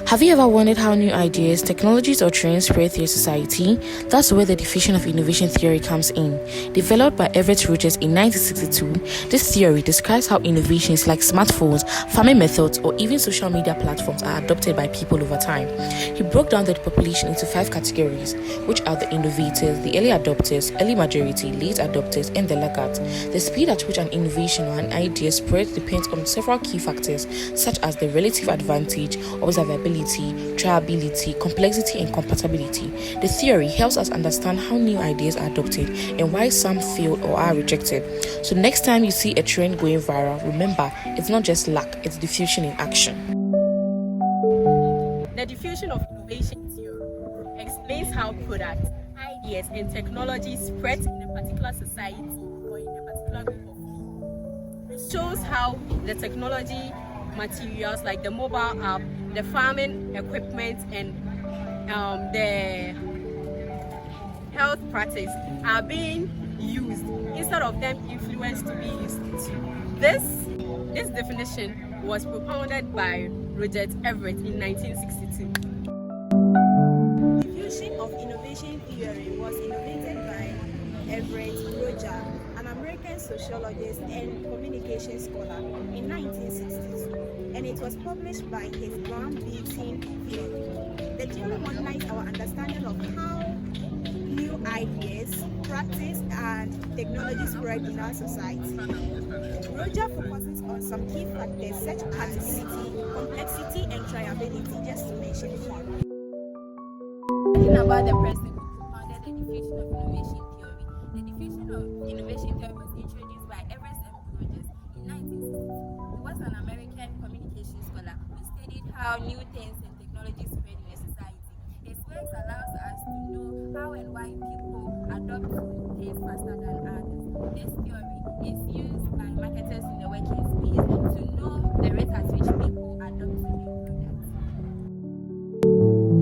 Have you ever wondered how new ideas, technologies, or trends spread through society? That's where the diffusion of innovation theory comes in. Developed by Everett Rogers in 1962, this theory describes how innovations like smartphones, farming methods, or even social media platforms are adopted by people over time. He broke down the population into 5 categories, which are the innovators, the early adopters, early majority, late adopters, and the laggards. The speed at which an innovation or an idea spreads depends on several key factors, such as the relative advantage, observability, triability, complexity, and compatibility. The theory helps us understand how new ideas are adopted and why some fail or are rejected. So next time you see a trend going viral, remember, it's not just luck, it's diffusion in action. The diffusion of innovation theory explains how products, ideas, and technology spread in a particular society or in a particular group of people. It shows how the technology materials like the mobile app, the farming equipment, and the health practice are being used instead of them influenced to be used to. This definition was propounded by Roger Everett in 1962. Diffusion of innovation theory was innovated by Everett Roger, an American sociologist and communication scholar, in 1962, and it was published by his groundbreaking theory. The theory modernized our understanding of how new ideas, practice, and technology spread in our society. Roger focuses on some key factors such as ability, complexity, and triability, just to mention a few. Talking about the person who propounded the diffusion of innovation theory. The diffusion of innovation theory was introduced by Everett Rogers in 1962. He was an American communication scholar who studied how new things and technology spread in a society. His work allows us to know how and why people adopt things faster than others. This theory is used by marketers in the working space to know the rate at which people adopt new products.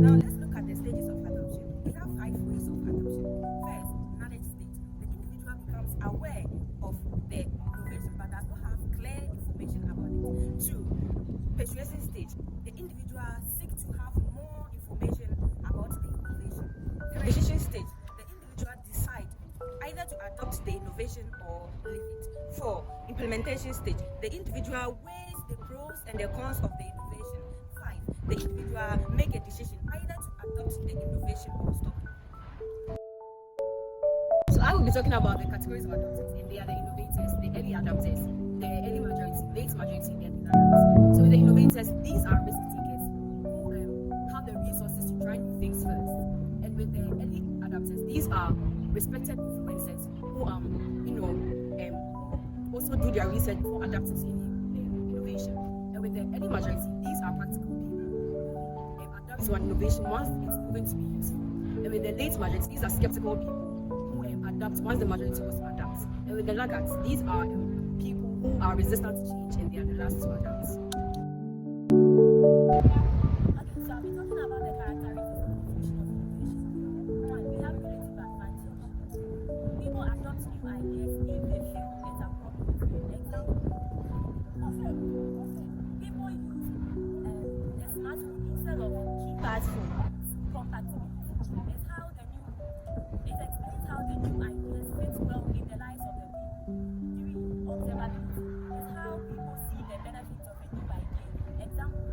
Now let's look at the stages of adoption. We have 5 ways of adoption. First, knowledge stage. The individual becomes aware of the innovation but does not have clear information about it. 2, persuasive stage. The individual seeks to have more information about the innovation. 3, decision stage. The individual decides either to adopt the innovation or leave it. 4, implementation stage. The individual weighs the pros and the cons of the innovation. 5, the individual make a decision either to adopt the innovation or stop. So I will be talking about the categories of adopters, and they are the innovators, the early adopters, the early majority, late majority, and the laggards. So the innovators, these are risk takers who have the resources to try new things first. And with the early adopters, these are respected influencers who also do their research before adapting to any innovation. And with the early majority, these are practical people who adapt to an innovation once it's proven to be useful. And with the late majority, these are skeptical people who adapt once the majority was to adapt. And with the laggards, these are people who are resistant to change and they are the last to adapt. Okay, so I'll be talking about the characteristics of diffusion of innovation. 1, we have relative advantage. People adopt new ideas if they feel it's appropriate. Example, people use the smartphone instead of keypad phone. Compatibility is how it explains how the new ideas fit well in the lives of the people. 3, observability is how people see the benefits of a new idea. Example,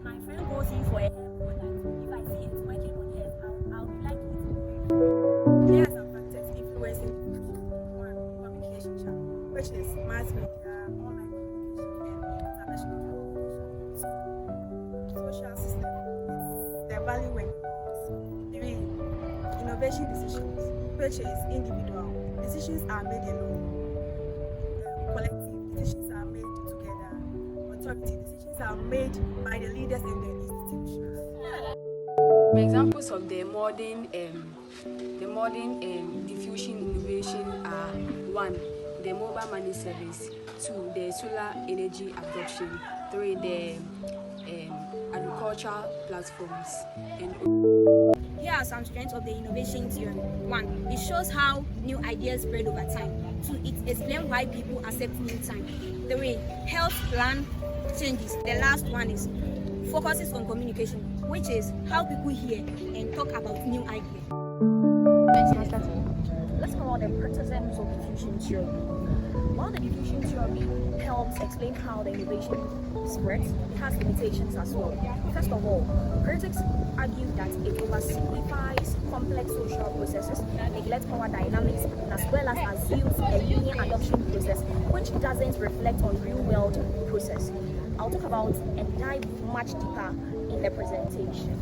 my friend goes in for a hair product. If I see it working on hers, I'll be like it. Here are some factors influencing diffusion. 1, communication channel, which is mass media, online communication, and international communication. 2, social system, it's the value and norms. 3, innovation decisions, which is individual. Decisions are made alone. Collective decisions are made together. Authority decisions are made by the leaders and the institutions. Examples of the modern diffusion innovation are 1, the mobile money service, 2, the solar energy adoption, 3, the agricultural platforms, and Here are some strengths of the innovation theory. 1, it shows how new ideas spread over time. 2, it explains why people accept new time. 3, health plan changes. The last one is focuses on communication, which is how people hear and talk about new ideas. Let's talk about the criticisms of diffusion theory. While the diffusion theory helps explain how the innovation spreads, it has limitations as well. First of all, critics argue that it oversimplifies complex social processes, neglects power dynamics, as well as assumes a linear adoption process, which doesn't reflect on real-world process. I'll talk about and dive much deeper in the presentation.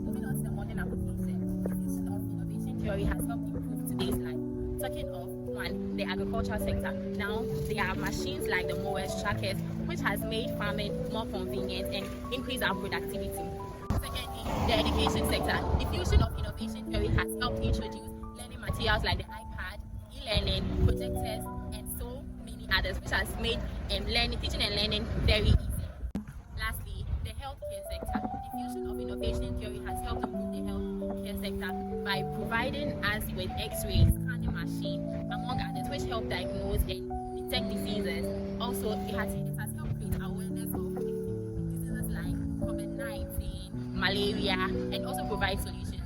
Moving on to the modern application, diffusion of innovation theory has helped improve today's life. Talking of one, the agricultural sector. Now there are machines like the mowers, trackers, which has made farming more convenient and increased our productivity. Secondly, the education sector. Diffusion of innovation theory has helped introduce learning materials like the iPad, e-learning, projectors, and so many others, which has made teaching and learning very easy. Lastly, the healthcare sector. Diffusion of innovation theory has helped improve the healthcare sector by providing us with X-rays, scanning machine, among others, which help diagnose and detect diseases. Also, it has helped create awareness of diseases like COVID-19, malaria, and also provide solutions.